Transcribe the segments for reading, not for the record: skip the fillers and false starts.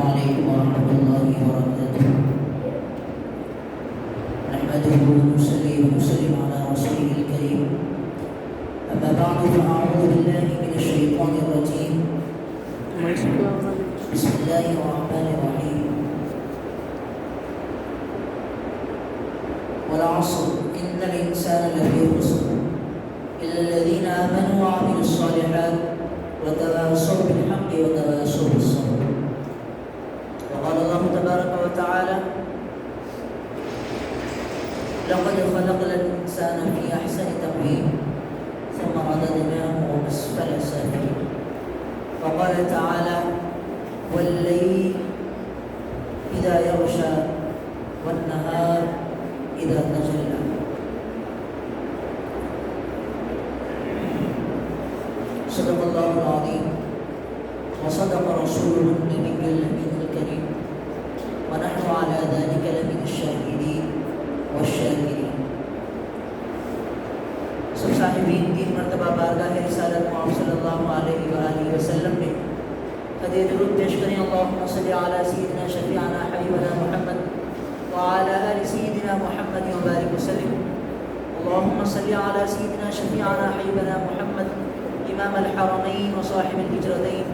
عليكم ورحمة الله وبركاته. نحمده ونصلي ونسلم على رسوله الكريم. أما بعد فأعوذ بالله من الشيطان الرجيم. بسم الله الرحمن الرحيم. والعصر إن الإنسان لفي خسر إلا الذين آمنوا وعملوا الصالحات وتواصوا بالحق وتواصوا بالصبر. وقال الله تبارك وتعالى: لقد خلقنا الإنسان في أحسن تقويم ثم رددناه أسفل سافلين. وقال تعالى: والليل إذا يغشى والنهار إذا تجلى. صدق الله العظيم وصدق رسوله النبي الأمين الكريم ونحن على ذلك لمن الشاهدين والشاكرين. سب صاحبین 3 مرتبہ بارگاہ رسالت محمد صلی اللہ علیہ وآلہ وسلم میں قدر درود پیش کریں. اللہم صلی علی سیدنا شفیعنا حبیبنا محمد وعلى آل سيدنا محمد وبارك وسلم. اللهم صل على سيدنا شفيعنا حبيبنا محمد إمام الحرمين وصاحب الهجرتين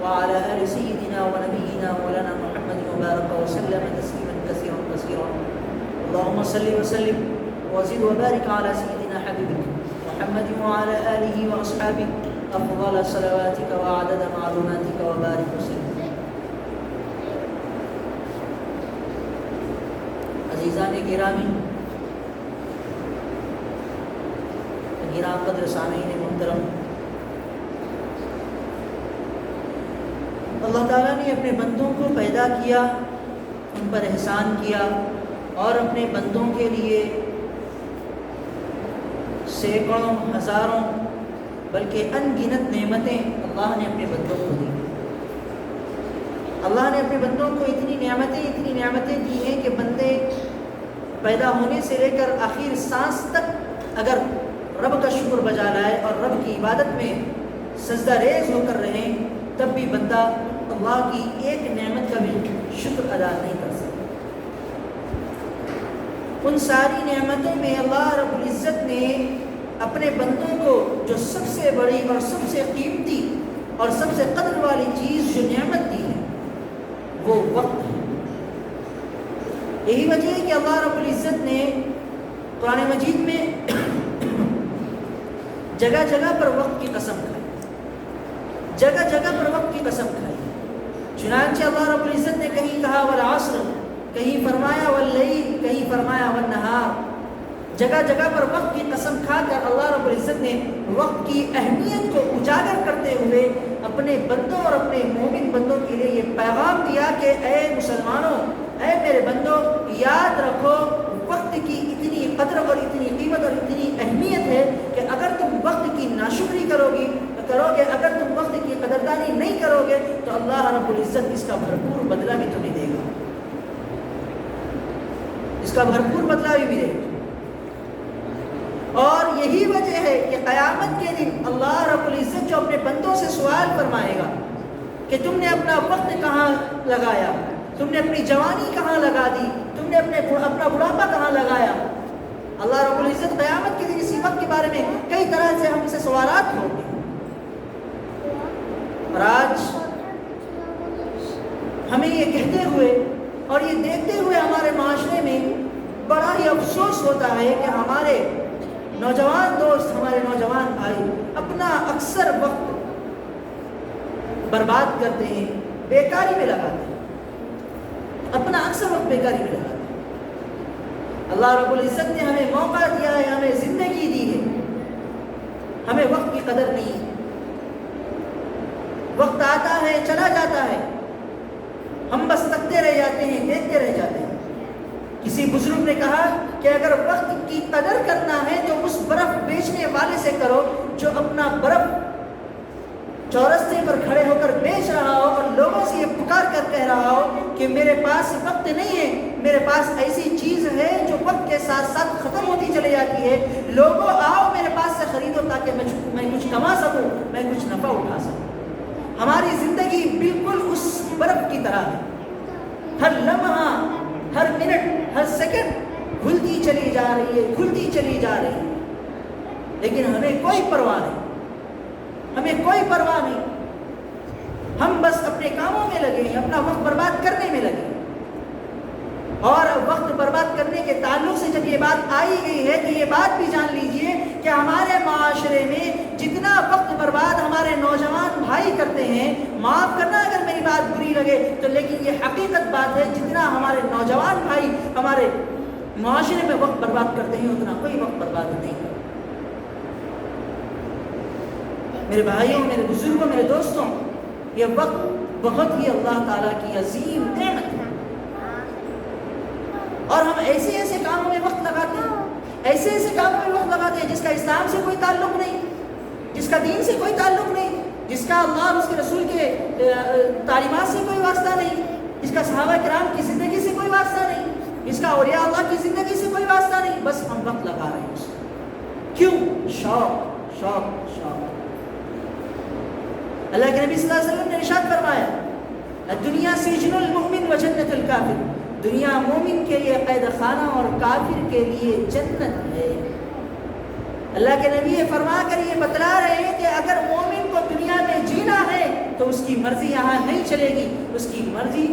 وعلى آل سيدنا ونبينا مولانا محمد وبارك وسلم تسليما كثيرا كثيرا. اللهم صل وسلم وزد وبارك على سيدنا حبيبك محمد وعلى آله وأصحابه أفضل صلواتك وعدد معلوماتك وبارك وسلم. عزیزان گرامی، گرام قدر سامعین محترم، اللہ تعالیٰ نے اپنے بندوں کو پیدا کیا، ان پر احسان کیا اور اپنے بندوں کے لیے سینکڑوں ہزاروں بلکہ ان گنت نعمتیں اللہ نے اپنے بندوں کو دی. اللہ نے اپنے بندوں کو اتنی نعمتیں دی ہیں کہ بندے پیدا ہونے سے لے کر آخر سانس تک اگر رب کا شکر بجا لائے اور رب کی عبادت میں سجدہ ریز ہو کر رہیں تب بھی بندہ اللہ کی ایک نعمت کا بھی شکر ادا نہیں کر سکتا. ان ساری نعمتوں میں اللہ رب العزت نے اپنے بندوں کو جو سب سے بڑی اور سب سے قیمتی اور سب سے قدر والی چیز جو نعمت دی ہے وہ وقت ہے. یہی وجہ ہے کہ اللہ رب العزت نے قرآن مجید میں جگہ جگہ پر وقت کی قسم کھائی، جگہ جگہ پر وقت کی قسم کھائی. چنانچہ اللہ رب العزت نے کہیں کہا والعصر، کہیں فرمایا واللیل، کہیں فرمایا والنہار. جگہ جگہ پر وقت کی قسم کھا کر اللہ رب العزت نے وقت کی اہمیت کو اجاگر کرتے ہوئے اپنے بندوں اور اپنے مومن بندوں کے لیے یہ پیغام دیا کہ اے مسلمانوں، اے میرے بندوں، یاد رکھو وقت کی اتنی قدر اور اتنی قیمت اور اتنی اہمیت ہے کہ اگر تم وقت کی ناشکری کرو گے، اگر تم وقت کی قدردانی نہیں کرو گے تو اللہ رب العزت اس کا بھرپور بدلہ بھی تمہیں دے گا، اس کا بھرپور بدلہ بھی دے گا. اور یہی وجہ ہے کہ قیامت کے دن اللہ رب العزت جو اپنے بندوں سے سوال فرمائے گا کہ تم نے اپنا وقت کہاں لگایا، تم نے اپنی جوانی کہاں لگا دی، تم نے اپنا بڑھاپا کہاں لگایا. اللہ رب العزت قیامت کے دن اسی وقت کے بارے میں کئی طرح سے ہم سے سوالات ہوں گے. اور آج ہمیں یہ کہتے ہوئے اور یہ دیکھتے ہوئے ہمارے معاشرے میں بڑا ہی افسوس ہوتا ہے کہ ہمارے نوجوان دوست، ہمارے نوجوان بھائی اپنا اکثر وقت برباد کرتے ہیں، بیکاری میں لگاتے ہیں، اپنا اکثر وقت بیکاری میں لگاتے ہیں. اللہ رب العزت نے ہمیں موقع دیا ہے، ہمیں زندگی دی ہے، ہمیں وقت کی قدر نہیں ہے. وقت آتا ہے چلا جاتا ہے، ہم بس تکتے رہ جاتے ہیں، دیکھتے رہ جاتے ہیں. کسی بزرگ نے کہا کہ اگر وقت کی قدر کرنا ہے تو اس برف بیچنے والے سے کرو جو اپنا برف چورستے پر کھڑے ہو کر بیچ رہا ہو اور لوگوں سے یہ پکار کر کہہ رہا ہو کہ میرے پاس وقت نہیں ہے، میرے پاس ایسی چیز ہے جو وقت کے ساتھ ساتھ ختم ہوتی چلی جاتی ہے، لوگوں آؤ میرے پاس سے خریدو تاکہ میں کچھ کما سکوں، میں کچھ نفع اٹھا سکوں. ہماری زندگی بالکل اس برف کی طرح ہے. ہر لمحہ، ہر منٹ، ہر سیکنڈ کھلتی چلی جا رہی ہے، کھلتی چلی جا رہی ہے، لیکن ہمیں کوئی پرواہ نہیں، ہمیں کوئی پرواہ نہیں۔ ہم بس اپنے کاموں میں لگے ہیں، اپنا وقت برباد کرنے میں لگے ہیں۔ اور وقت برباد کرنے کے تعلق سے جب یہ بات آئی گئی ہے تو یہ بات بھی جان لیجئے کہ ہمارے معاشرے میں جتنا وقت برباد ہمارے نوجوان بھائی کرتے ہیں، معاف کرنا اگر میری بات بری لگے تو، لیکن یہ حقیقت بات ہے، جتنا ہمارے نوجوان بھائی ہمارے معاشرے میں وقت برباد کرتے ہیں اتنا کوئی وقت برباد نہیں کرتا۔ میرے بھائیوں، میرے بزرگوں، میرے دوستوں، یہ وقت بہت ہی اللہ تعالیٰ کی عظیم نعمت ہے، اور ہم ایسے ایسے کاموں میں وقت لگاتے ہیں، ایسے ایسے کاموں میں وقت لگاتے ہیں جس کا اسلام سے کوئی تعلق نہیں، جس کا دین سے کوئی تعلق نہیں، جس کا اللہ اور اس کے رسول کے تعلیمات سے کوئی واسطہ نہیں، جس کا صحابہ کرام کی زندگی سے کوئی واسطہ نہیں، جس کا اولیاء اللہ کی زندگی سے کوئی واسطہ نہیں، بس ہم وقت لگا رہے ہیں اس میں۔ کیوں؟ شوق، شوق، شوق۔ اللہ کے نبی صلی اللہ علیہ وسلم نے ارشاد فرمایا، الدنیا سجن المؤمن و جنت الکافر، دنیا مومن کے لیے قید خانہ اور کافر کے لیے جنت ہے۔ اللہ کے نبی فرما کر یہ بتلا رہے ہیں کہ اگر مومن کو دنیا میں جینا ہے تو اس کی مرضی یہاں نہیں چلے گی، اس کی مرضی،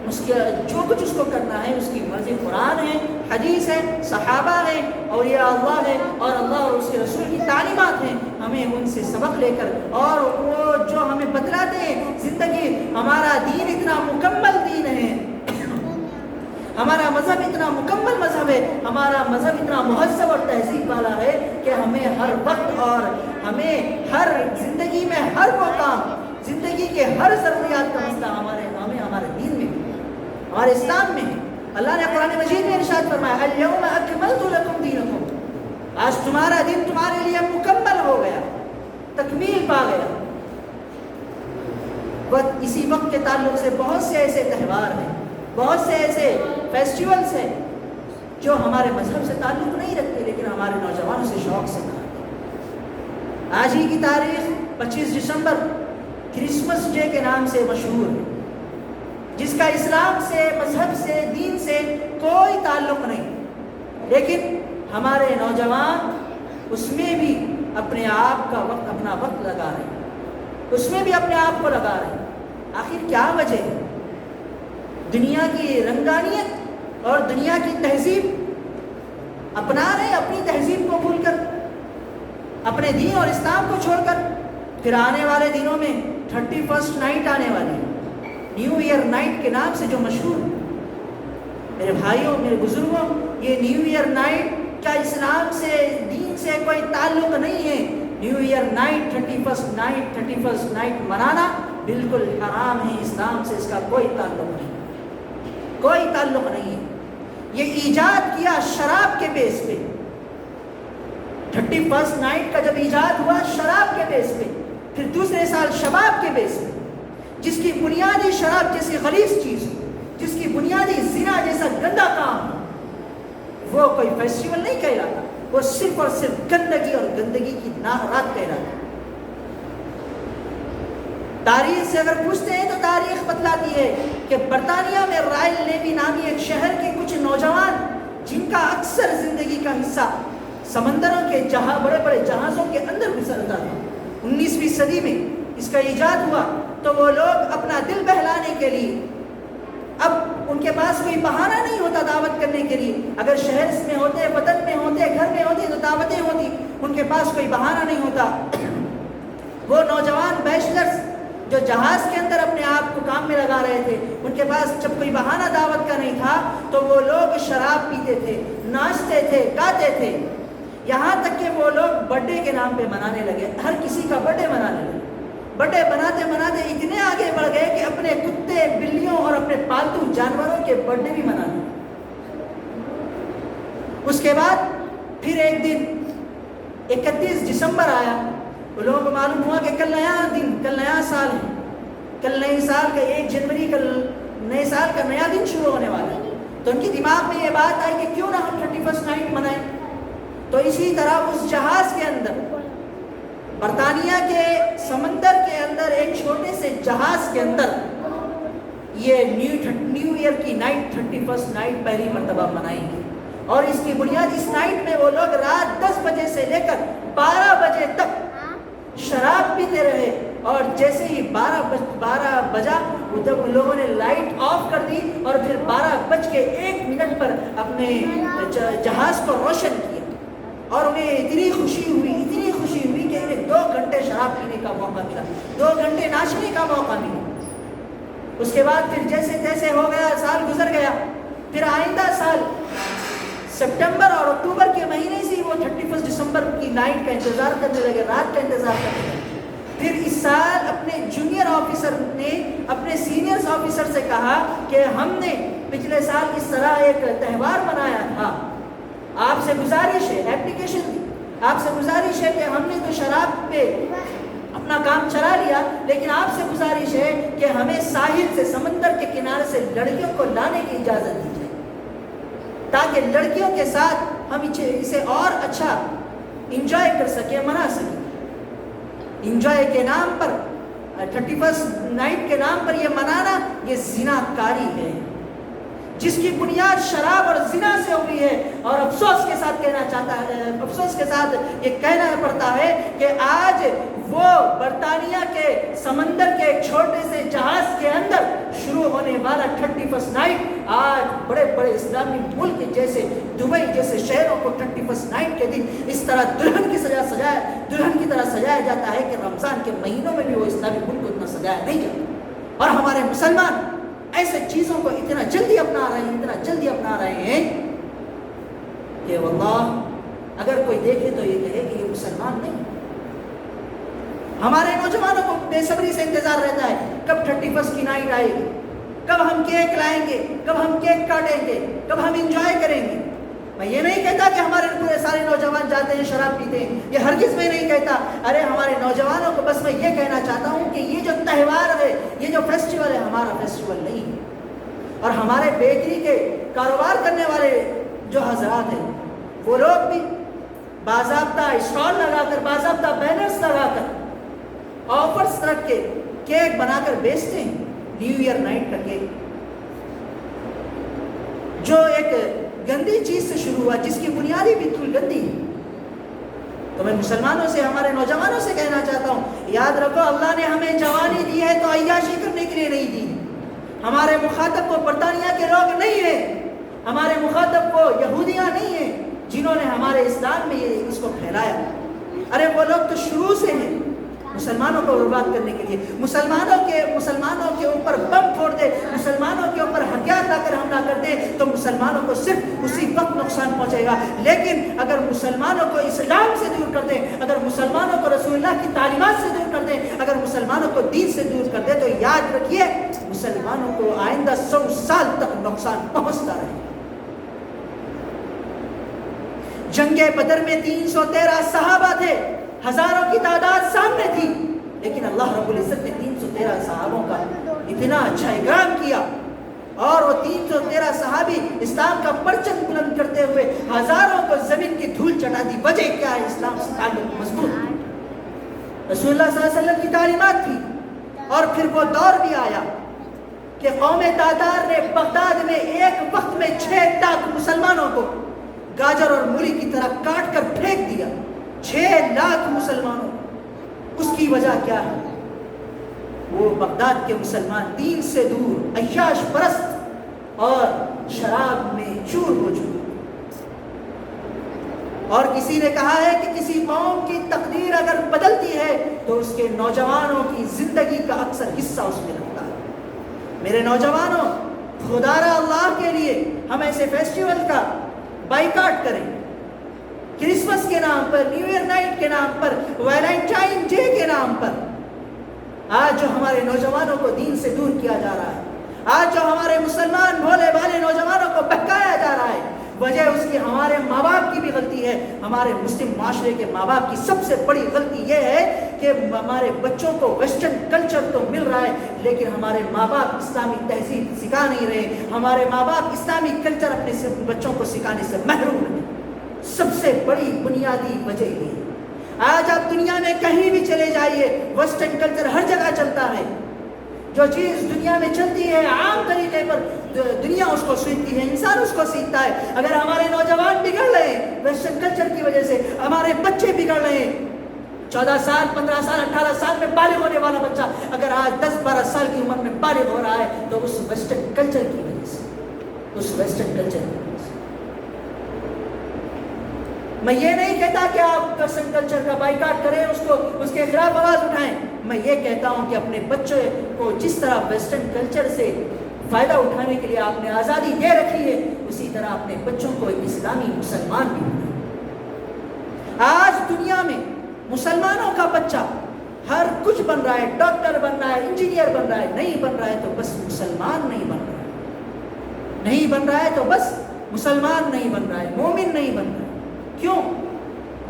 اس کے جو کچھ اس کو کرنا ہے اس کی مرضی قرآن ہے، حدیث ہے، صحابہ ہے، اولیاء اللہ ہے، اور اللہ اور اس کے رسول کی تعلیمات ہیں۔ ہمیں ان سے سبق لے کر، اور وہ جو ہمیں بتلاتے ہیں زندگی، ہمارا دین اتنا مکمل دین ہے، ہمارا مذہب اتنا مکمل مذہب ہے، ہمارا مذہب اتنا مہذب اور تہذیب والا ہے کہ ہمیں ہر وقت اور ہمیں ہر زندگی میں ہر وہ کام، زندگی کے ہر ضروریات کا مسئلہ ہمیں ہمارے دین میں، ہمارے اسلام میں ہے۔ اللہ نے قرآن مجید میں ارشاد فرمایا، اليوم اکملت لکم دینکم، آج تمہارا دین تمہارے لیے مکمل ہو گیا، تکمیل پا گیا۔ اسی وقت کے تعلق سے بہت سے ایسے تہوار ہیں، بہت سے ایسے فیسٹیولز ہیں جو ہمارے مذہب سے تعلق نہیں رکھتے لیکن ہمارے نوجوانوں سے شوق سے مناتے ہیں۔ آج ہی کی تاریخ 25 دسمبر کرسمس ڈے کے نام سے مشہور ہے، جس کا اسلام سے، مذہب سے، دین سے کوئی تعلق نہیں، لیکن ہمارے نوجوان اس میں بھی اپنے آپ کا وقت، اپنا وقت لگا رہے ہیں، اس میں بھی اپنے آپ کو لگا رہے ہیں۔ آخر کیا وجہ ہے؟ دنیا کی رنگانیت اور دنیا کی تہذیب اپنا رہے، اپنی تہذیب کو بھول کر، اپنے دین اور اسلام کو چھوڑ کر۔ پھر آنے والے دنوں میں 31 نائٹ آنے والی ہے، نیو ایئر نائٹ کے نام سے جو مشہور ہے۔ میرے بھائیوں، میرے بزرگوں، یہ نیو ایئر نائٹ کا اسلام سے، دین سے کوئی تعلق نہیں ہے۔ نیو ایئر نائٹ، 31 نائٹ منانا بالکل حرام ہے، اسلام سے اس کا کوئی تعلق نہیں، کوئی تعلق نہیں ہے۔ یہ ایجاد کیا شراب کے بیس پہ، 31 نائٹ کا جب ایجاد ہوا شراب کے بیس پہ، پھر دوسرے سال شباب کے بیس پہ، جس کی بنیادی شراب جیسی غلیظ چیز ہو، جس کی بنیادی زنا جیسا گندا کام ہو، وہ کوئی فیسٹیول نہیں کہلاتا، وہ صرف اور صرف گندگی اور گندگی کی ناحرات کہلاتا۔ تاریخ سے اگر پوچھتے ہیں تو تاریخ بتلاتی ہے کہ برطانیہ میں رائل نیوی نامی ایک شہر کے کچھ نوجوان، جن کا اکثر زندگی کا حصہ سمندروں کے بڑے بڑے جہازوں کے اندر گزرتا تھا، 19ویں صدی میں اس کا ایجاد ہوا، تو وہ لوگ اپنا دل بہلانے کے لیے، اب ان کے پاس کوئی بہانہ نہیں ہوتا دعوت کرنے کے لیے، اگر شہر میں ہوتے، وطن میں ہوتے، گھر میں ہوتے تو دعوتیں ہوتی، ان کے پاس کوئی بہانہ نہیں ہوتا۔ وہ نوجوان بیچلرز جو جہاز کے اندر اپنے آپ کو کام میں لگا رہے تھے، ان کے پاس جب کوئی بہانہ دعوت کا نہیں تھا تو وہ لوگ شراب پیتے تھے، ناچتے تھے، گاتے تھے، یہاں تک کہ وہ لوگ برتھ ڈے کے نام پہ منانے لگے، ہر کسی کا برتھ ڈے منانے لگے۔ برتھ ڈے مناتے مناتے اتنے آگے بڑھ گئے کہ اپنے کتے، بلیوں اور اپنے پالتو جانوروں کے برتھ ڈے بھی منانے لگے۔ اس کے بعد پھر ایک دن 31 دسمبر آیا، تو لوگوں کو معلوم ہوا کہ کل نیا دن، کل نیا سال ہے، کل نئے سال کا 1 جنوری، کل نئے سال کا نیا دن شروع ہونے والا ہے۔ تو ان کی دماغ میں یہ بات آئی کہ کیوں نہ ہم 31 نائٹ منائیں۔ تو اسی طرح اس جہاز کے اندر، برطانیہ کے سمندر کے اندر، ایک چھوٹے سے جہاز کے اندر یہ نیو ایئر کی نائٹ 31 نائٹ پہلی مرتبہ منائیں گے، اور اس کی بنیاد اس نائٹ میں وہ لوگ رات 10 بجے سے لے کر 12 بجے تک شراب پیتے رہے، اور جیسے ہی 12 بجا جب ان لوگوں نے لائٹ آف کر دی اور پھر 12:01 پر اپنے جہاز کو روشن کیا، اور انہیں اتنی خوشی ہوئی کہ انہیں 2 گھنٹے شراب پینے کا موقع ملا، 2 گھنٹے ناچنے کا موقع ملا۔ اس کے بعد پھر جیسے تیسے ہو گیا، سال گزر گیا، پھر آئندہ سال سپٹمبر اور اکتوبر کے مہینے سے وہ 31 دسمبر کی نائٹ کا انتظار کرنے لگے، رات کا انتظار کرنے لگے۔ پھر اس سال اپنے جونیئر آفیسر نے اپنے سینئرز آفیسر سے کہا کہ ہم نے پچھلے سال اس طرح ایک تہوار منایا تھا، آپ سے گزارش ہے، ایپلیکیشن دی، آپ سے گزارش ہے کہ ہم نے تو شراب پہ اپنا کام چلا لیا، لیکن آپ سے گزارش ہے کہ ہمیں ساحل سے، سمندر کے کنارے سے لڑکیوں کو لانے کی اجازت دی جائے، تاکہ لڑکیوں کے ساتھ ہم اسے اور اچھا انجوائے کر سکیں، منا سکیں۔ انجوائے کے نام پر، 31 نائٹ کے نام پر یہ منانا، یہ زنا کاری ہے جس کی بنیاد شراب اور زنا سے ہوئی ہے۔ اور افسوس کے ساتھ یہ کہنا پڑتا ہے کہ آج وہ برطانیہ کے سمندر کے ایک چھوٹے سے جہاز کے اندر شروع ہونے والا 31 نائٹ آج بڑے بڑے اسلامی ملک جیسے دبئی جیسے شہروں کو 31 نائٹ کے دن اس طرح دلہن کی طرح سجایا جاتا ہے کہ رمضان کے مہینوں میں بھی وہ اسلامی ملک کو اتنا سجایا نہیں جاتا۔ اور ہمارے مسلمان ایسے چیزوں کو اتنا جلدی اپنا رہے ہیں کہ واللہ اگر کوئی دیکھے تو یہ کہے کہ یہ مسلمان نہیں۔ ہمارے نوجوانوں کو بے صبری سے انتظار رہتا ہے کب 31 کی نائٹ آئے گی، کب ہم کیک لائیں گے، کب ہم کیک کاٹیں گے، کب ہم انجوائے کریں گے۔ میں یہ نہیں کہتا کہ ہمارے پورے سارے نوجوان جاتے ہیں شراب پیتے ہیں، یہ ہرگز میں نہیں کہتا۔ ارے ہمارے نوجوانوں کو بس میں یہ کہنا چاہتا ہوں کہ یہ جو تہوار ہے، یہ جو فیسٹیول ہے، ہمارا فیسٹیول نہیں ہے۔ اور ہمارے بیکری کے کاروبار کرنے والے جو حضرات ہیں، وہ لوگ بھی باضابطہ اسٹال لگا کر، باضابطہ بینرز لگا کر، آفرز رکھ کے کیک بنا کر بیچتے ہیں، نیو ایئر نائٹ کا کیک، جو ایک گندی چیز سے شروع ہوا، جس کی بنیادی بالکل گندی ہے۔ تو میں مسلمانوں سے، ہمارے نوجوانوں سے کہنا چاہتا ہوں، یاد رکھو اللہ نے ہمیں جوانی دی ہے تو عیاشی کرنے کے لیے نہیں دی۔ ہمارے مخاطب کو برطانیہ کے لوگ نہیں ہیں، ہمارے مخاطب کو یہودیاں نہیں ہیں جنہوں نے ہمارے اسلام میں اس کو پھیلایا۔ ارے وہ لوگ تو شروع سے ہیں مسلمانوں کو برباد کرنے کے لیے، مسلمانوں کے اوپر بم پھوڑ دے، مسلمانوں کے اوپر ہتھیار لا کر حملہ کر دے تو مسلمانوں کو صرف اسی وقت نقصان پہنچے گا۔ لیکن اگر مسلمانوں کو اسلام سے دور کر دیں، اگر مسلمانوں کو رسول اللہ کی تعلیمات سے دور کر دیں، اگر مسلمانوں کو دین سے دور کر دیں، تو یاد رکھیے مسلمانوں کو آئندہ 100 سال تک نقصان پہنچتا رہے۔ جنگ بدر میں 313 صحابہ تھے، ہزاروں کی تعداد سامنے تھی، لیکن اللہ رب العزت نے 313 صحابوں کا اتنا اچھا اکرام کیا، اور وہ 313 صحابی اسلام کا پرچم بلند کرتے ہوئے ہزاروں کو زمین کی دھول چٹا دی۔ وجہ کیا ہے؟ اسلام سے تعلق مضبوط، رسول اللہ صلی اللہ علیہ وسلم کی تعلیمات تھی۔ اور پھر وہ دور بھی آیا کہ قوم تاتار نے بغداد میں ایک وقت میں 6 لاکھ مسلمانوں کو گاجر اور مولی کی طرح کاٹ کر پھینک دیا، 6 لاکھ مسلمانوں۔ اس کی وجہ کیا ہے؟ وہ بغداد کے مسلمان دین سے دور، عیاش پرست اور شراب میں چور ہو چکے۔ اور کسی نے کہا ہے کہ کسی قوم کی تقدیر اگر بدلتی ہے تو اس کے نوجوانوں کی زندگی کا اکثر حصہ اس میں لگتا ہے۔ میرے نوجوانوں، خدا را اللہ کے لیے ہم ایسے فیسٹیول کا بائیکاٹ کریں، کرسمس کے نام پر، نیو ایئر نائٹ کے نام پر، ویلنٹائن ڈے کے نام پر۔ آج جو ہمارے نوجوانوں کو دین سے دور کیا جا رہا ہے، آج جو ہمارے مسلمان بھولے بھالے نوجوانوں کو بہکایا جا رہا ہے، وجہ اس کی ہمارے ماں باپ کی بھی غلطی ہے۔ ہمارے مسلم معاشرے کے ماں باپ کی سب سے بڑی غلطی یہ ہے کہ ہمارے بچوں کو ویسٹرن کلچر تو مل رہا ہے، لیکن ہمارے ماں باپ اسلامی تہذیب سکھا نہیں رہے، ہمارے ماں باپ اسلامی کلچر اپنے بچوں کو سکھانے سے محروم ہیں۔ سب سے بڑی بنیادی وجہ یہ، آج آپ دنیا میں کہیں بھی چلے جائیے، ویسٹرن کلچر ہر جگہ چلتا ہے، جو چیز دنیا میں چلتی ہے عام طریقے پر دنیا اس کو سیکھتی ہے، انسان اس کو سیکھتا ہے۔ اگر ہمارے نوجوان بگڑ رہے ہیں ویسٹرن کلچر کی وجہ سے، ہمارے بچے بگڑ رہے ہیں، 14 سال 15 سال 18 سال میں بالغ ہونے والا بچہ اگر آج 10-12 سال کی عمر میں بالغ ہو رہا ہے تو اس ویسٹرن کلچر کی وجہ سے، اس ویسٹرن کلچر کی وجہ سے۔ میں یہ نہیں کہتا کہ آپ ویسٹرن کلچر کا بائیکاٹ کریں، اس کے خلاف آواز اٹھائیں، میں یہ کہتا ہوں کہ اپنے بچے کو جس طرح ویسٹرن کلچر سے فائدہ اٹھانے کے لیے آپ نے آزادی دے رکھی ہے، اسی طرح اپنے بچوں کو اسلامی مسلمان بھی بنائیں۔ آج دنیا میں مسلمانوں کا بچہ ہر کچھ بن رہا ہے، ڈاکٹر بن رہا ہے، انجینئر بن رہا ہے، نہیں بن رہا ہے تو بس مسلمان نہیں بن رہا ہے، نہیں بن رہا ہے تو بس مسلمان نہیں بن رہا ہے، مومن نہیں بن رہا ہے۔ کیوں؟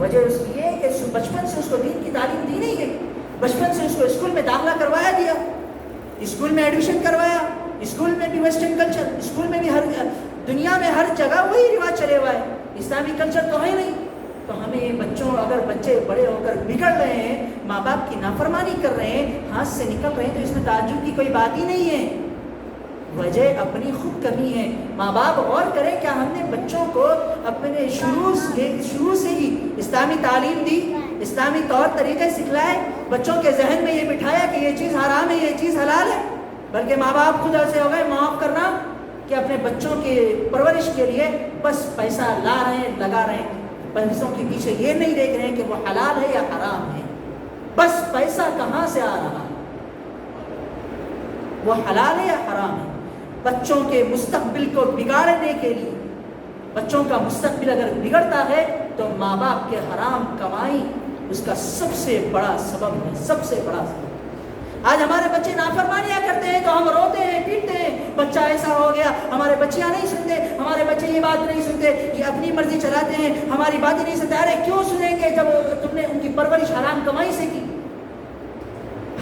وجہ اس کی یہ کہ بچپن سے اس کو دین کی تعلیم دی نہیں گئی، بچپن سے اس کو اسکول میں داخلہ کروایا دیا، اسکول میں ایڈمیشن کروایا، اسکول میں بھی ویسٹرن کلچر، اسکول میں بھی ہر دنیا میں ہر جگہ وہی رواج چلے ہوا ہے، اسلامی کلچر تو ہے نہیں۔ تو ہمیں بچوں، اگر بچے بڑے ہو کر بگڑ رہے ہیں، ماں باپ کی نافرمانی کر رہے ہیں، ہاتھ سے نکل رہے ہیں، تو اس میں تعجب کی کوئی بات ہی نہیں ہے، وجہ اپنی خود کمی ہے۔ ماں باپ غور کریں، کیا ہم نے بچوں کو اپنے شروع سے ہی اسلامی تعلیم دی، اسلامی طور طریقے سکھلائے، بچوں کے ذہن میں یہ بٹھایا کہ یہ چیز حرام ہے، یہ چیز حلال ہے؟ بلکہ ماں باپ خود ایسے ہو گئے معاف کرنا کہ اپنے بچوں کی پرورش کے لیے بس پیسہ لا رہے ہیں، لگا رہے ہیں، پیسوں کے پیچھے یہ نہیں دیکھ رہے ہیں کہ وہ حلال ہے یا حرام ہے، بس پیسہ کہاں سے آ رہا ہے، وہ حلال ہے یا حرام ہے۔ بچوں کے مستقبل کو بگاڑنے کے لیے، بچوں کا مستقبل اگر بگڑتا ہے تو ماں باپ کے حرام کمائی اس کا سب سے بڑا سبب ہے، سب سے بڑا سبب۔ آج ہمارے بچے نافرمانیاں کرتے ہیں تو ہم روتے ہیں، پیٹتے ہیں، بچہ ایسا ہو گیا، ہمارے بچیاں نہیں سنتے، ہمارے بچے یہ بات نہیں سنتے، یہ اپنی مرضی چلاتے ہیں، ہماری باتیں نہیں سنتے۔ ارے کیوں سنیں گے جب تم نے ان کی پرورش حرام کمائی سے کی؟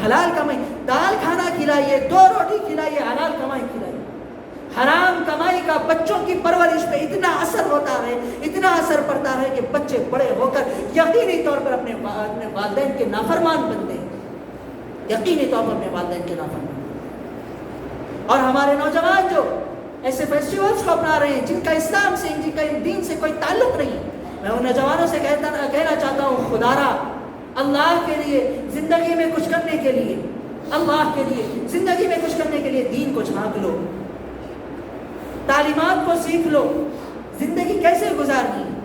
حلال کمائی، دال کھانا کھلائیے، 2 روٹی کھلائیے، حلال کمائی کھلائیے۔ حرام کمائی کا بچوں کی پرورش پہ اتنا اثر ہوتا ہے، اتنا اثر پڑتا ہے کہ بچے بڑے ہو کر یقینی طور پر اپنے والدین کے نافرمان بنتے ہیں، یقینی طور پر اپنے والدین کے نافرمان۔ اور ہمارے نوجوان جو ایسے فیسٹیولز کو اپنا رہے ہیں جن کا اسلام سے، جن کا دین سے کوئی تعلق نہیں، میں ان نوجوانوں سے کہنا چاہتا ہوں، خدا را اللہ کے لیے زندگی میں کچھ کرنے کے لیے، اللہ کے لیے زندگی میں کچھ کرنے کے لیے دین کو جھانک لو، تعلیمات کو سیکھ لو، زندگی کیسے گزارنی ہے۔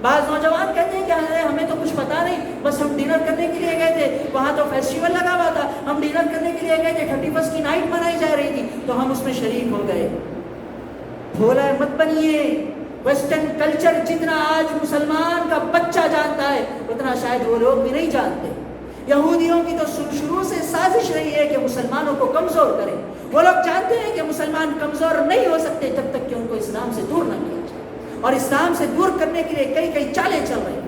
بعض نوجوان کہتے ہیں کہ ہمیں تو کچھ پتا نہیں، بس ہم ڈنر کرنے کے لیے گئے تھے، وہاں تو فیسٹیول لگا ہوا تھا، ہم ڈنر کرنے کے لیے گئے تھے، 31 کی نائٹ منائی جا رہی تھی تو ہم اس میں شریک ہو گئے۔ بھولا مت بنیے، ویسٹرن کلچر جتنا آج مسلمان کا بچہ جانتا ہے اتنا شاید وہ لوگ بھی نہیں جانتے۔ یہودیوں کی تو شروع سے سازش رہی ہے کہ مسلمانوں کو کمزور کریں، وہ لوگ جانتے ہیں کہ مسلمان کمزور نہیں ہو سکتے جب تک کہ ان کو اسلام سے دور نہ کیا جائے، اور اسلام سے دور کرنے کے لیے کئی چالیں چل رہی ہیں،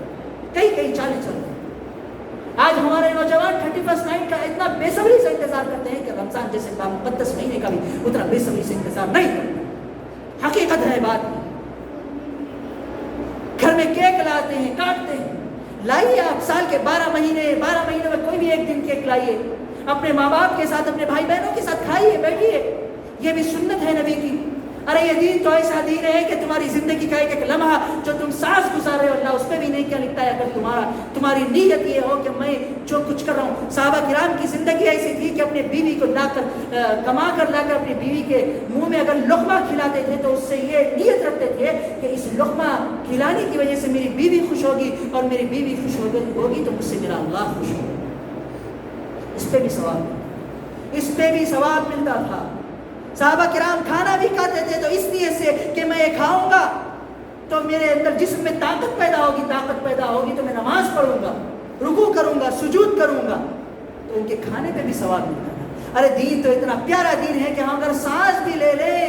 کئی چالیں چل رہی ہیں۔ آج ہمارے نوجوان 31 نائٹ کا اتنا بے صبری سے انتظار کرتے ہیں کہ رمضان جیسے مقدس مہینے کا بھی اتنا بے صبری سے انتظار نہیں کرتے۔ حقیقت ہے بات، گھر میں کیک لاتے ہیں، کاٹتے ہیں، لائیے آپ سال کے 12 مہینے میں کوئی بھی ایک دن کیک لائیے، اپنے ماں باپ کے ساتھ، اپنے بھائی بہنوں کے ساتھ کھائیے، بیٹھیے، یہ بھی سنت ہے نبی کی۔ ارے یہ دین تو ایسا دین ہے کہ تمہاری زندگی کا ایک لمحہ جو تم سانس گزار رہے ہو اللہ اس پہ بھی نہیں کیا لکھتا ہے، اگر تمہاری نیت یہ ہو کہ میں جو کچھ کر رہا ہوں۔ صحابہ کرام کی زندگی ایسی تھی کہ اپنے بیوی کو کما کر لا کر اپنی بیوی کے منہ میں اگر لقمہ کھلاتے تھے تو اس سے یہ نیت رکھتے تھے کہ اس لقمہ کھلانے کی وجہ سے میری بیوی خوش ہوگی، اور میری بیوی خوش ہوگی تو مجھ سے میرا اللہ خوش ہوگا۔ اس پہ بھی ثواب ملتا تھا۔ صحابہ کرام کھانا بھی کھاتے تھے تو اس نیت سے کہ میں یہ کھاؤں گا تو میرے اندر جسم میں طاقت پیدا ہوگی تو میں نماز پڑھوں گا، رکوع کروں گا، سجود کروں گا، تو ان کے کھانے پہ بھی ثواب ملتا ہے۔ ارے دین تو اتنا پیارا دین ہے کہ ہم اگر سانس بھی لے لیں،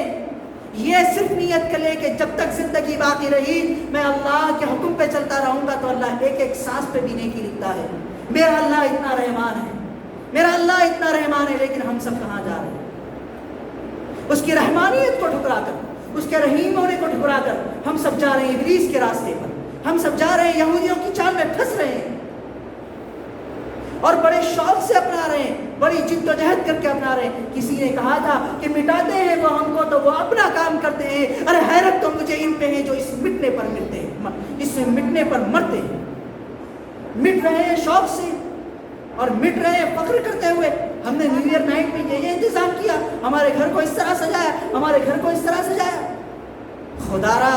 یہ صرف نیت کر لیں کہ جب تک زندگی باقی رہی میں اللہ کے حکم پہ چلتا رہوں گا، تو اللہ ایک سانس پہ بھی نیکی لکھتا ہے۔ میرا اللہ اتنا رحمان ہے، میرا اللہ اتنا رحمان ہے، لیکن ہم سب کہاں جا رہے ہیں؟ اس کی رحمانیت کو ٹھکرا کر، اس کے رحیم ہونے کو ٹھکرا کر ہم سب جا رہے ہیں ابلیس کے راستے پر، ہم سب جا رہے ہیں یہودیوں کی چال میں پھنس رہے ہیں۔ اور بڑے شوق سے اپنا رہے ہیں، بڑی جد و جہد کر کے اپنا رہے ہیں۔ کسی نے کہا تھا کہ مٹاتے ہیں وہ ہم کو تو وہ اپنا کام کرتے ہیں، ارے حیرت تو مجھے ان پہ ہے جو اس مٹنے پر ملتے ہیں، اس سے مٹنے پر مرتے ہیں۔ مٹ رہے ہیں شوق سے اور مٹ رہے ہیں فخر کرتے ہوئے۔ ہم نے نیو ایئر نائٹ میں یہ انتظام کیا، ہمارے گھر کو اس طرح سجایا، ہمارے گھر کو اس طرح سجایا۔ خدا را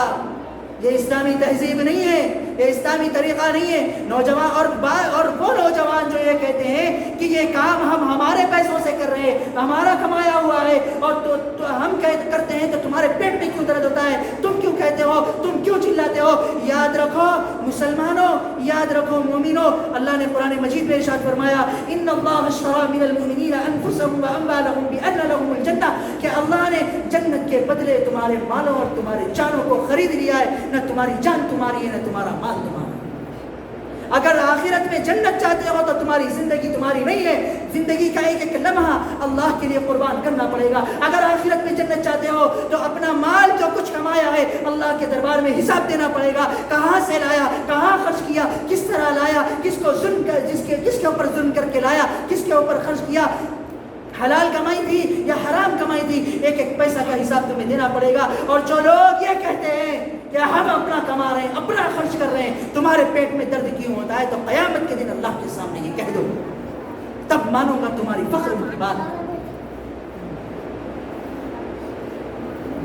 یہ اسلامی تہذیب نہیں ہے، یہ اسلامی طریقہ نہیں ہے۔ نوجوان اور وہ نوجوان جو یہ کہتے ہیں کہ یہ کام ہم ہمارے پیسوں سے کر رہے ہیں، ہمارا کمایا ہوا ہے، اور تو ہم کرتے ہیں تو تمہارے پیٹ میں کیوں درد ہوتا ہے، تم کیوں کہتے ہو، تم کیوں چلاتے ہو؟ یاد رکھو مسلمانوں، یاد رکھو مومنوں، اللہ نے قرآن مجید میں ارشاد فرمایا ان اللہ اشتری من المؤمنین انفسهم واموالهم بان لهم الجنہ، کہ اللہ نے جنت کے بدلے تمہارے مالوں اور تمہارے جانوں کو خرید لیا ہے۔ نہ تمہاری جان تمہاری ہے، نہ تمہارا مال تمہارا۔ اگر آخرت میں جنت چاہتے ہو تو تمہاری زندگی تمہاری نہیں ہے، زندگی کا ایک ایک لمحہ اللہ کے لیے قربان کرنا پڑے گا۔ اگر آخرت میں جنت چاہتے ہو تو اپنا مال جو کچھ کمایا ہے اللہ کے دربار میں حساب دینا پڑے گا، کہاں سے لایا، کہاں خرچ کیا، کس طرح لایا، کس کو ظلم کر کس کے اوپر ظلم کر کے لایا، کس کے اوپر خرچ کیا، حلال کمائی تھی یا حرام کمائی تھی، ایک ایک پیسہ کا حساب تمہیں دینا پڑے گا۔ اور جو لوگ یہ کہتے ہیں کہ ہم اپنا کما رہے ہیں، اپنا خرچ کر رہے ہیں، تمہارے پیٹ میں درد کیوں ہوتا ہے، تو قیامت کے دن اللہ کے سامنے یہ کہہ دو، تب مانوں گا تمہاری فخر کی بات۔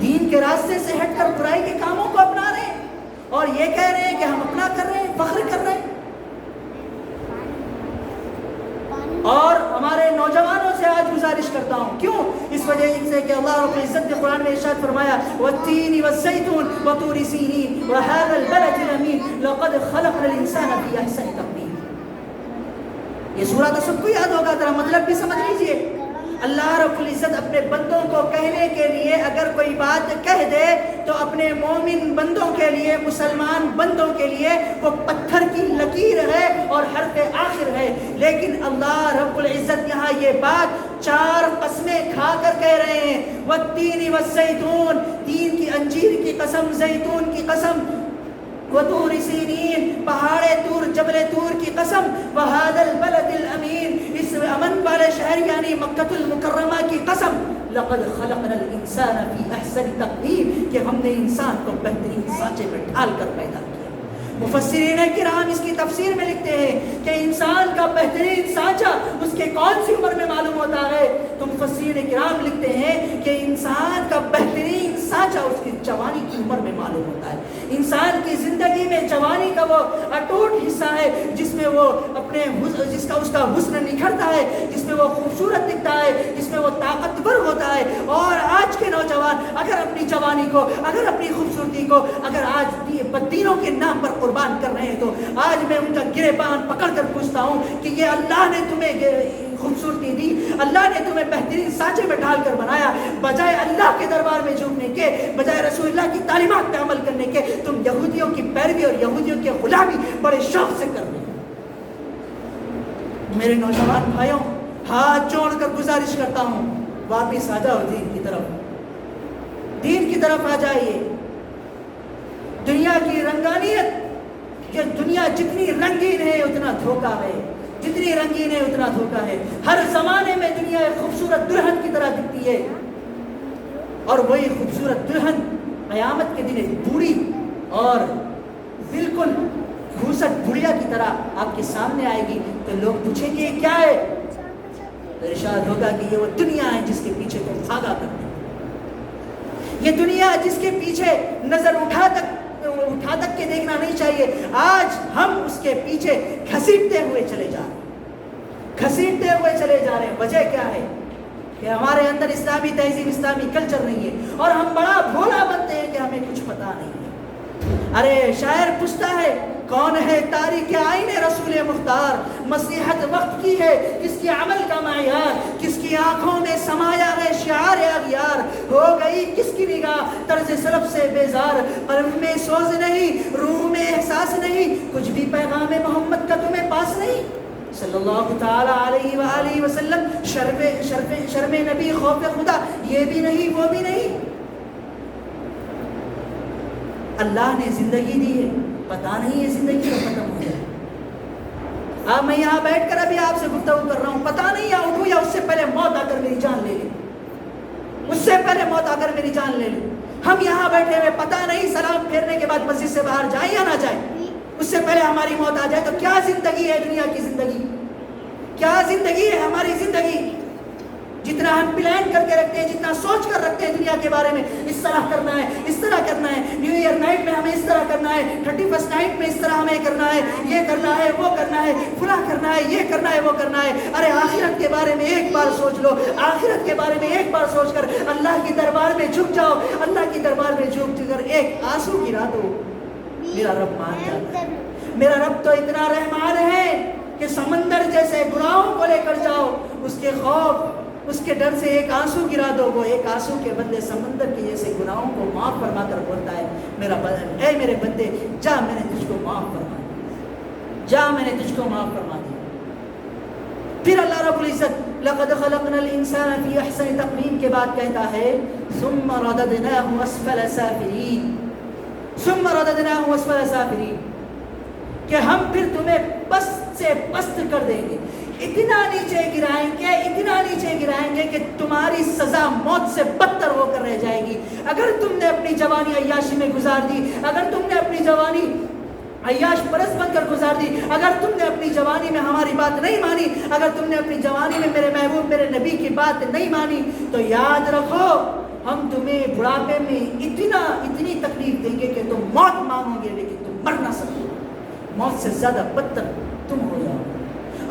دین کے راستے سے ہٹ کر برائی کے کاموں کو اپنا رہے ہیں اور یہ کہہ رہے ہیں کہ ہم اپنا کر رہے ہیں، فخر کر رہے ہیں۔ اور ہمارے نوجوانوں سے آج گزارش کرتا ہوں، کیوں؟ اس وجہ سے کہ اللہ رب العزت نے قرآن میں ارشاد فرمایا والتین والزیتون وطور سینین وهذا البلد الامین لقد خلقنا الانسان فی احسن تقویم۔ یہ سورہ تو سب کو یاد ہوگا، ذرا مطلب بھی سمجھ لیجئے۔ اللہ رب العزت اپنے بندوں کو کہنے کے لیے اگر کوئی بات کہہ دے تو اپنے مومن بندوں کے لیے، مسلمان بندوں کے لیے وہ پتھر کی لکیر ہے اور حرف آخر ہے، لیکن اللہ رب العزت یہاں یہ بات 4 قسمیں کھا کر کہہ رہے ہیں۔ والتین والزیتون، تین کی انجیر کی قسم، زیتون کی قسم، وطور سینین، پہاڑ طور، جبل طور کی قسم، وہذا البلد الامین، اس امن والے شہر یعنی مکہ المکرمہ کی قسم، لقد خلقنا الانسان فی احسن تقویم، کہ ہم نے انسان کو بہترین سانچے میں ڈھال کر پیدا کیا۔ مفسرین کرام اس کی تفسیر میں لکھتے ہیں کہ انسان کا بہترین سانچہ اس کے کون سی عمر میں معلوم ہوتا ہے، تو مفسرین کرام لکھتے ہیں کہ انسان کا بہترین سانچہ اس کی جوانی کی عمر میں معلوم ہوتا ہے۔ انسان کی زندگی میں جوانی کا وہ اٹوٹ حصہ ہے جس میں وہ اپنے اس کا حسن نکھرتا ہے، جس میں وہ خوبصورت دکھتا ہے، جس میں وہ طاقتور ہوتا ہے۔ اور آج کے نوجوان اگر اپنی جوانی کو، اگر اپنی خوبصورتی کو اگر آج بدینوں کے نام پر قربان کر رہے ہیں، تو آج میں ان کا گریبان پکڑ کر پوچھتا ہوں کہ یہ اللہ نے تمہیں خوبصورتی دی، اللہ نے تمہیں بہترین سانچے میں ڈھال کر بنایا، بجائے اللہ کے دربار میں جھکنے کے، بجائے رسول اللہ کی تعلیمات پہ عمل کرنے کے، تم یہودیوں کی پیروی اور یہودیوں کی غلامی بڑے شوق سے کر رہے ہیں۔ میرے نوجوان بھائیوں، ہاتھ جوڑ کر گزارش کرتا ہوں، واپس آ جاؤ دین کی طرف، دین کی طرف آ جائیے۔ دنیا کی رنگانیت، یہ دنیا جتنی رنگین ہے اتنا دھوکہ ہے، جتنی رنگین ہے اتنا دھوکہ ہے۔ ہر زمانے میں دنیا ایک خوبصورت دلہن کی طرح دکھتی ہے، اور وہی خوبصورت دلہن قیامت کے دن ایک بوڑھی اور بالکل گھوسٹ بڑھیا کی طرح آپ کے سامنے آئے گی، تو لوگ پوچھیں گے یہ کیا ہے، تو ارشاد ہوگا کہ یہ وہ دنیا ہے جس کے پیچھے تم بھاگا کرتے ہیں، یہ دنیا جس کے پیچھے نظر اٹھا تک کے دیکھنا نہیں چاہیے۔ آج ہم اس کے پیچھے گھسیٹتے ہوئے چلے جا رہے ہیں۔ وجہ کیا ہے کہ ہمارے اندر اسلامی تہذیب، اسلامی کلچر نہیں ہے، اور ہم بڑا بھولا بنتے ہیں کہ ہمیں کچھ پتا نہیں ہے۔ ارے شاعر پوچھتا ہے کون ہے تاریخ آئین رسول مختار، مسیحت وقت کی ہے کس کی عمل کا معیار، کس کی آنکھوں میں سمایا ہے شعار اغیار، ہو گئی کس کی نگاہ طرز سلف سے بیزار، قلب میں سوز نہیں، روح میں احساس نہیں، کچھ بھی پیغام محمد کا تمہیں پاس نہیں، صلی اللہ تعالی علیہ وآلہ وسلم، شرم نبی، خوف خدا، یہ بھی نہیں وہ بھی نہیں۔ اللہ نے زندگی دی ہے، پتہ نہیں ہے زندگی میں ختم ہو جائے۔ ہاں میں یہاں بیٹھ کر ابھی آپ سے گفتگو کر رہا ہوں، پتہ نہیں یا اٹھوں یا اس سے پہلے موت آ کر میری جان لے لے، اس سے پہلے موت آ کر میری جان لے لے۔ ہم یہاں بیٹھے ہوئے پتہ نہیں سلام پھیرنے کے بعد مسجد سے باہر جائیں یا نہ جائیں، اس سے پہلے ہماری موت آ جائے تو کیا زندگی ہے دنیا کی زندگی، کیا زندگی ہے ہماری زندگی؟ جتنا ہم پلان کر کے رکھتے ہیں، جتنا سوچ کر رکھتے ہیں دنیا کے بارے میں، اس طرح کرنا ہے، اس طرح کرنا ہے، نیو ایئر نائٹ میں ہمیں اس طرح کرنا ہے، 31 نائٹ میں اس طرح ہمیں کرنا ہے، یہ کرنا ہے، وہ کرنا ہے، فلاں کرنا ہے، یہ کرنا ہے، وہ کرنا ہے۔ ارے آخرت کے بارے میں ایک بار سوچ لو، آخرت کے بارے میں ایک بار سوچ کر اللہ کی دربار میں جھک جاؤ، اللہ کی دربار میں جھک کر ایک آنسو گرا دو، میرا رب مان جاتا ہے۔ میرا رب تو اتنا رحمان ہے کہ سمندر جیسے گناہوں کو لے کر جاؤ، اس کے خوف، اس کے ڈر سے ایک آنسو گرا دو، وہ ایک آنسو کے بدلے سمندر کے جیسے گناہوں کو معاف فرما کر بولتا ہے میرا بدن، اے میرے بندے جا، میں نے تجھ کو معاف فرما دیا، جا میں نے تجھ کو معاف فرما دیا۔ پھر اللہ رب العزت لقد خلقنا الانسان فی احسن تقویم کے بعد کہتا ہے ثم رددناہ اسفل سافلین، ثم رددناہ اسفل سافلین، کہ ہم پھر تمہیں پست سے پست کر دیں گے، اتنا نیچے گرائیں گے، اتنا نیچے گرائیں گے کہ تمہاری سزا موت سے بدتر ہو کر رہ جائے گی۔ اگر تم نے اپنی جوانی عیاشی میں گزار دی، اگر تم نے اپنی جوانی عیاش پرست بن کر گزار دی، اگر تم نے اپنی جوانی میں ہماری بات نہیں مانی، اگر تم نے اپنی جوانی میں میرے محبوب میرے نبی کی بات نہیں مانی، تو یاد رکھو ہم تمہیں بڑھاپے میں اتنی تکلیف دیں گے کہ تم موت مانگو گے لیکن تم مر نہ سکو، موت سے زیادہ بدتر تم ہو جاؤ۔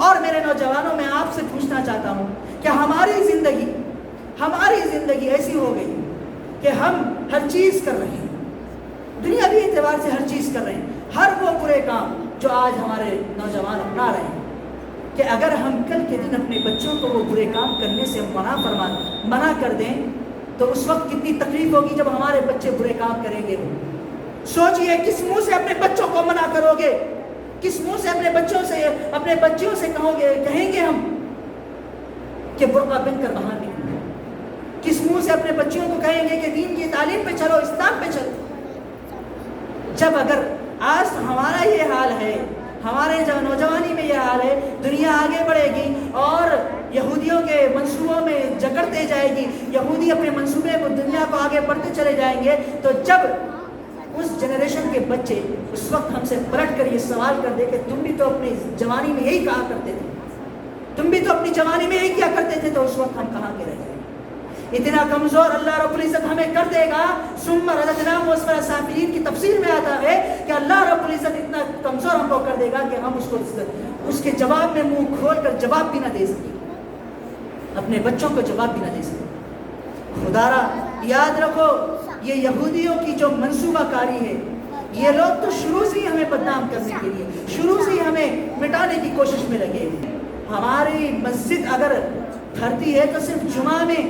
اور میرے نوجوانوں میں آپ سے پوچھنا چاہتا ہوں کہ ہماری زندگی ایسی ہو گئی کہ ہم ہر چیز کر رہے ہیں، دنیاوی اعتبار سے ہر چیز کر رہے ہیں، ہر وہ برے کام جو آج ہمارے نوجوان اپنا رہے ہیں، کہ اگر ہم کل کے دن اپنے بچوں کو وہ برے کام کرنے سے منع کر دیں تو اس وقت کتنی تکلیف ہوگی جب ہمارے بچے برے کام کریں گے۔ سوچئے کس منہ سے اپنے بچوں کو منع کرو گے، کس منہ سے اپنے بچوں سے کہیں گے ہم کہ برقع پہن کر باہر نکلو، کس منہ سے اپنے بچوں کو کہیں گے کہ دین کی تعلیم پہ چلو، اسلام پہ چلو، جب اگر آج ہمارا یہ حال ہے، ہمارے نوجوانی میں یہ حال ہے، دنیا آگے بڑھے گی اور یہودیوں کے منصوبوں میں جکڑتے جائے گی، یہودی اپنے منصوبے کو دنیا کو آگے بڑھتے چلے جائیں گے، تو جب اس جنریشن کے بچے اس وقت ہم سے پلٹ کر یہ سوال کر دے کہ تم بھی تو اپنی جوانی میں یہی کہا کرتے تھے، تم بھی تو اپنی جوانی میں یہی کیا کرتے تھے، تو اس وقت ہم کہاں کے رہ جائیں گے؟ اتنا کمزور اللہ رب العزت ہمیں کر دے گا۔ ثم رددناہ اسفل سافلین کی تفسیر میں آتا ہے کہ اللہ رب العزت اتنا کمزور ہم کو کر دے گا کہ ہم اس کے جواب میں منہ کھول کر جواب بھی نہ دے سکیں، اپنے بچوں کو جواب بھی نہ دے سکیں۔ خدارا یاد رکھو یہ یہودیوں کی جو منصوبہ کاری ہے، یہ لوگ تو شروع سے ہی ہمیں بدنام کرنے کے لیے، شروع سے ہی ہمیں مٹانے کی کوشش میں لگے ہیں۔ ہماری مسجد اگر بھرتی ہے تو صرف جمعہ میں،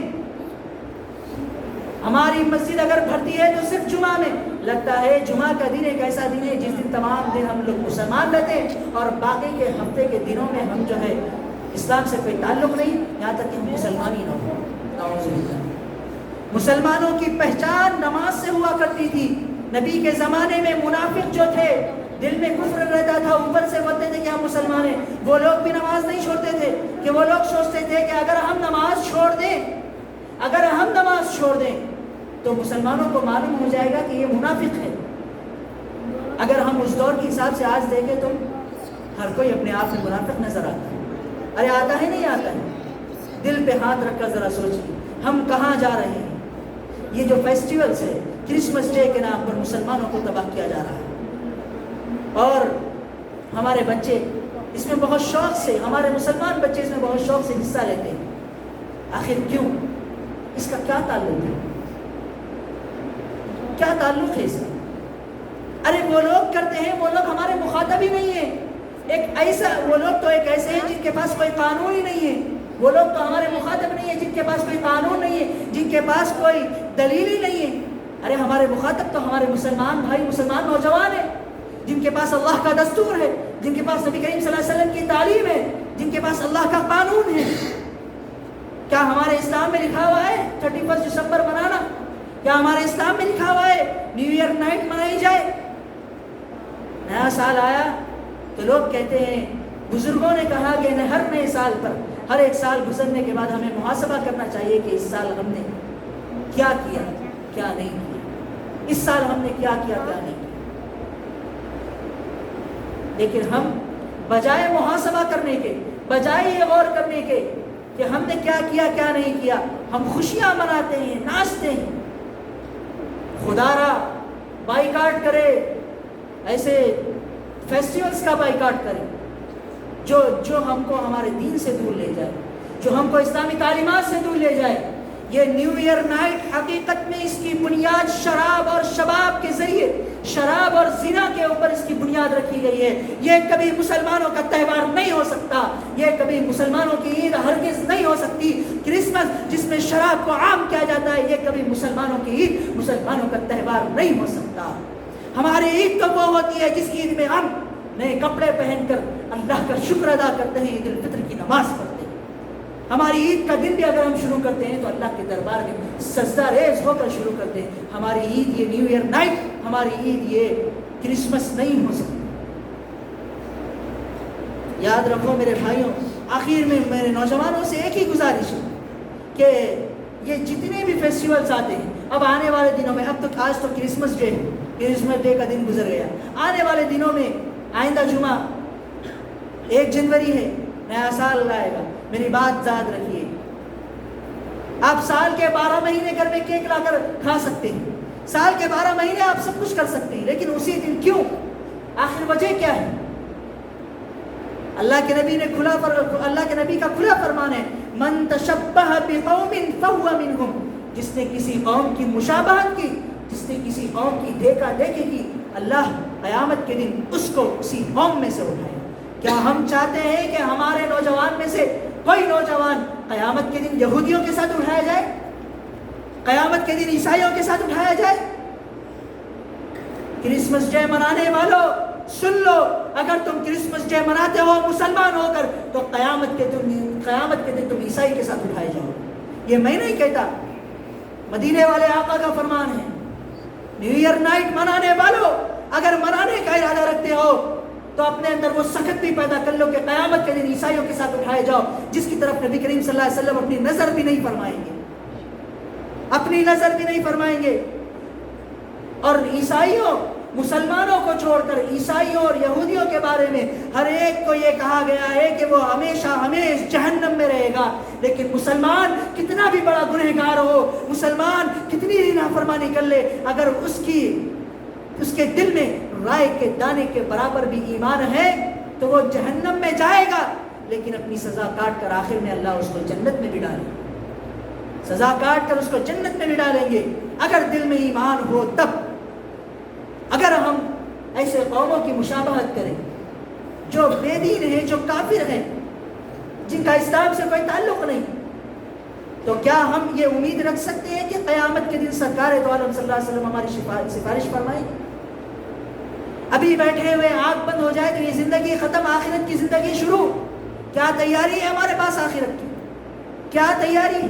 ہماری مسجد اگر بھرتی ہے تو صرف جمعہ میں، لگتا ہے جمعہ کا دن ایک ایسا دن ہے جس دن تمام دن ہم لوگ مسلمان رہتے ہیں اور باقی کے ہفتے کے دنوں میں ہم جو ہے اسلام سے کوئی تعلق نہیں، یہاں تک کہ ہم مسلمان ہی نہ ہوں۔ نعوذ باللہ۔ مسلمانوں کی پہچان نماز سے ہوا کرتی تھی۔ نبی کے زمانے میں منافق جو تھے، دل میں کفر رہتا تھا، اوپر سے بولتے تھے کہ ہم مسلمان ہیں، وہ لوگ بھی نماز نہیں چھوڑتے تھے، کہ وہ لوگ سوچتے تھے کہ اگر ہم نماز چھوڑ دیں تو مسلمانوں کو معلوم ہو جائے گا کہ یہ منافق ہے۔ اگر ہم اس دور کے حساب سے آج دیکھیں تو ہر کوئی اپنے آپ میں منافق نظر آتا ہے۔ ارے آتا ہے نہیں آتا ہے؟ دل پہ ہاتھ رکھ کر ذرا سوچیے ہم کہاں جا رہے ہیں۔ یہ جو فیسٹیولز ہے، کرسمس ڈے کے نام پر مسلمانوں کو تباہ کیا جا رہا ہے، اور ہمارے بچے اس میں بہت شوق سے، ہمارے مسلمان بچے اس میں بہت شوق سے حصہ لیتے ہیں۔ آخر کیوں؟ اس کا کیا تعلق ہے؟ کیا تعلق ہے اس کا؟ ارے وہ لوگ کرتے ہیں، وہ لوگ ہمارے مخاطب ہی نہیں ہیں۔ وہ لوگ تو ایک ایسے ہیں جن کے پاس کوئی قانون ہی نہیں ہے، وہ لوگ تو ہمارے مخاطب نہیں ہیں جن کے پاس کوئی قانون نہیں ہے، جن کے پاس کوئی دلیل ہی نہیں ہے۔ ارے ہمارے مخاطب تو ہمارے مسلمان بھائی، مسلمان نوجوان ہیں، جن کے پاس اللہ کا دستور ہے، جن کے پاس نبی کریم صلی اللہ علیہ وسلم کی تعلیم ہے، جن کے پاس اللہ کا قانون ہے۔ کیا ہمارے اسلام میں لکھا ہوا ہے 31 دسمبر منانا؟ کیا ہمارے اسلام میں لکھا ہوا ہے نیو ایئر نائٹ منائی جائے؟ نیا سال آیا تو لوگ کہتے ہیں بزرگوں نے کہا کہ ہر نئے سال پر، ہر ایک سال گزرنے کے بعد ہمیں محاسبہ کرنا چاہیے کہ اس سال ہم نے کیا کیا کیا نہیں کیا، اس سال ہم نے کیا کیا کیا نہیں کیا۔ لیکن ہم بجائے محاسبہ کرنے کے، بجائے یہ غور کرنے کے کہ ہم نے کیا کیا کیا نہیں کیا، ہم خوشیاں مناتے ہیں، ناچتے ہیں۔ خدا را بائیکاٹ کرے، ایسے فیسٹیولز کا بائیکاٹ کرے جو ہم کو ہمارے دین سے دور لے جائے، جو ہم کو اسلامی تعلیمات سے دور لے جائے۔ یہ نیو ایئر نائٹ حقیقت میں اس کی بنیاد شراب اور شباب کے ذریعے، شراب اور زنا کے اوپر اس کی بنیاد رکھی گئی ہے۔ یہ کبھی مسلمانوں کا تہوار نہیں ہو سکتا، یہ کبھی مسلمانوں کی عید ہرگز نہیں ہو سکتی۔ کرسمس جس میں شراب کو عام کیا جاتا ہے، یہ کبھی مسلمانوں کی عید، مسلمانوں کا تہوار نہیں ہو سکتا۔ ہماری عید تو وہ ہوتی ہے جس عید میں ہم نئے کپڑے پہن کر اللہ کا شکر ادا کرتے ہیں، عید الفطر کی نماز پڑھتے ہیں۔ ہماری عید کا دن بھی اگر ہم شروع کرتے ہیں تو اللہ کے دربار میں سجدہ ریز ہو کر شروع کرتے ہیں۔ ہماری عید یہ نیو ایئر نائٹ، ہماری عید یہ کرسمس نہیں ہو سکتی۔ یاد رکھو میرے بھائیوں، آخر میں میرے نوجوانوں سے ایک ہی گزارش ہے کہ یہ جتنے بھی فیسٹیولز آتے ہیں اب آنے والے دنوں میں، اب تو آج تو کرسمس ڈے، کرسمس ڈے کا دن گزر گیا، آنے والے دنوں میں آئندہ جمعہ 1 جنوری ہے، نیا سال آئے گا۔ میری بات یاد رکھیے، آپ سال کے 12 مہینے گھر میں کیک لا کر کھا سکتے ہیں، سال کے 12 مہینے آپ سب کچھ کر سکتے ہیں، لیکن اسی دن کیوں؟ آخر وجہ کیا ہے؟ اللہ کے نبی کا کھلا فرمان ہے، من تشبہ بقوم فہو منہم، جس نے کسی قوم کی مشابہت کی، جس نے کسی قوم کی دیکھا دیکھی کی، اللہ قیامت کے دن اس کو اسی قوم میں سے اٹھائے۔ کیا ہم چاہتے ہیں کہ ہمارے نوجوان میں سے کوئی نوجوان قیامت کے دن یہودیوں کے ساتھ اٹھایا جائے، قیامت کے دن عیسائیوں کے ساتھ اٹھایا جائے؟ کرسمس ڈے منانے والوں سن لو، اگر تم کرسمس ڈے مناتے ہو مسلمان ہو کر تو قیامت کے دن تم عیسائی کے ساتھ اٹھائے جاؤ۔ یہ میں نہیں کہتا، مدینے والے آقا کا فرمان ہے۔ نیو ایئر نائٹ منانے والوں اگر منانے کا ارادہ رکھتے ہو تو اپنے اندر وہ سخت بھی پیدا کر لو کہ قیامت کے دن عیسائیوں کے ساتھ اٹھائے جاؤ، جس کی طرف نبی کریم صلی اللہ علیہ وسلم اپنی نظر بھی نہیں فرمائیں گے، اپنی نظر بھی نہیں فرمائیں گے۔ اور عیسائیوں، مسلمانوں کو چھوڑ کر عیسائیوں اور یہودیوں کے بارے میں ہر ایک کو یہ کہا گیا ہے کہ وہ ہمیشہ ہمیشہ جہنم میں رہے گا۔ لیکن مسلمان کتنا بھی بڑا گنہگار ہو، مسلمان کتنی بھی نافرمانی کر لے، اگر اس کے دل میں رائے کے دانے کے برابر بھی ایمان ہے تو وہ جہنم میں جائے گا، لیکن اپنی سزا کاٹ کر آخر میں اللہ اس کو جنت میں بھی ڈالے گا، سزا کاٹ کر اس کو جنت میں بھی ڈالیں گے اگر دل میں ایمان ہو تب۔ اگر ہم ایسے قوموں کی مشابہت کریں جو بے دین ہیں، جو کافر ہیں، جن کا اسلام سے کوئی تعلق نہیں، تو کیا ہم یہ امید رکھ سکتے ہیں کہ قیامت کے دن سرکار دو عالم صلی اللہ علیہ وسلم ہماری سفارش فرمائیں گے؟ ابھی بیٹھے ہوئے آنکھ بند ہو جائے تو یہ زندگی ختم، آخرت کی زندگی شروع۔ کیا تیاری ہے ہمارے پاس آخرت کی؟ کیا تیاری؟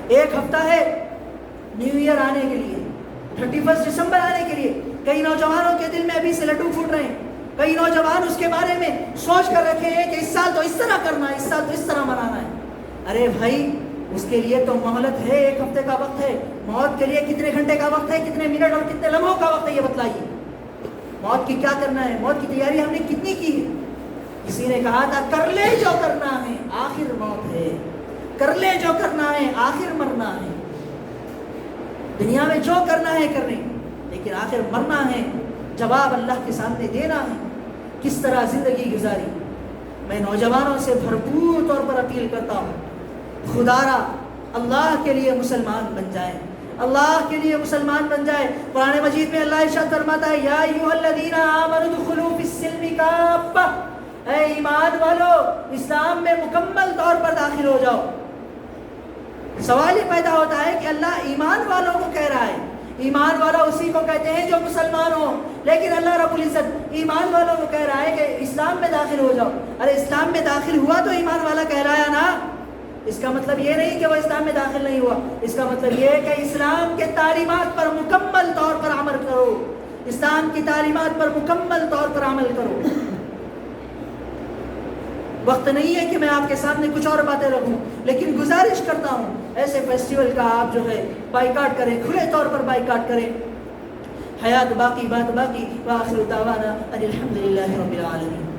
ایک ہفتہ ہے نیو ایئر آنے کے لیے، 31 دسمبر آنے کے لیے۔ کئی نوجوانوں کے دل میں ابھی سے لڈو پھوٹ رہے ہیں، کئی نوجوان اس کے بارے میں سوچ کر رکھے ہیں کہ اس سال تو اس طرح کرنا ہے، اس سال تو اس طرح منانا ہے۔ ارے بھائی، اس کے لیے تو مہلت ہے، 1 ہفتے کا وقت ہے۔ موت کے لیے کتنے گھنٹے کا وقت ہے، کتنے منٹ اور کتنے لمحوں کا وقت ہے، یہ بتلائیے۔ موت کی کیا کرنا ہے، موت کی تیاری ہم نے کتنی کی ہے؟ کسی نے کہا تھا کر لے جو کرنا ہے، آخر موت ہے، کر لے جو کرنا ہے، آخر مرنا ہے۔ دنیا میں جو کرنا ہے کرنے، لیکن آخر مرنا ہے، جواب اللہ کے سامنے دینا ہے۔ کس طرح زندگی گزاری؟ میں نوجوانوں سے بھرپور طور پر اپیل کرتا ہوں، خدا را اللہ کے لیے مسلمان بن جائیں، اللہ کے لیے مسلمان بن جائے۔ قرآن مجید میں اللہ ارشاد فرماتا ہے، یا ایھا الذین آمنوا ادخلوا فی السلم کافہ، اے ایمان والو اسلام میں مکمل طور پر داخل ہو جاؤ۔ سوال یہ پیدا ہوتا ہے کہ اللہ ایمان والوں کو کہہ رہا ہے، ایمان والا اسی کو کہتے ہیں جو مسلمان ہو، لیکن اللہ رب العزت ایمان والوں کو کہہ رہا ہے کہ اسلام میں داخل ہو جاؤ۔ ارے اسلام میں داخل ہوا تو ایمان والا کہلایا نا۔ اس کا مطلب یہ نہیں کہ وہ اسلام میں داخل نہیں ہوا، اس کا مطلب یہ ہے کہ اسلام کے تعلیمات پر مکمل طور پر عمل کرو، اسلام کی تعلیمات پر مکمل طور پر عمل کرو. وقت نہیں ہے کہ میں آپ کے سامنے کچھ اور باتیں رکھوں، لیکن گزارش کرتا ہوں ایسے فیسٹیول کا آپ جو ہے بائیکاٹ کریں، کھلے طور پر بائیکاٹ کریں. حیات باقی، بات باقی. وآخر دعوانا ان الحمد للہ رب العالمین.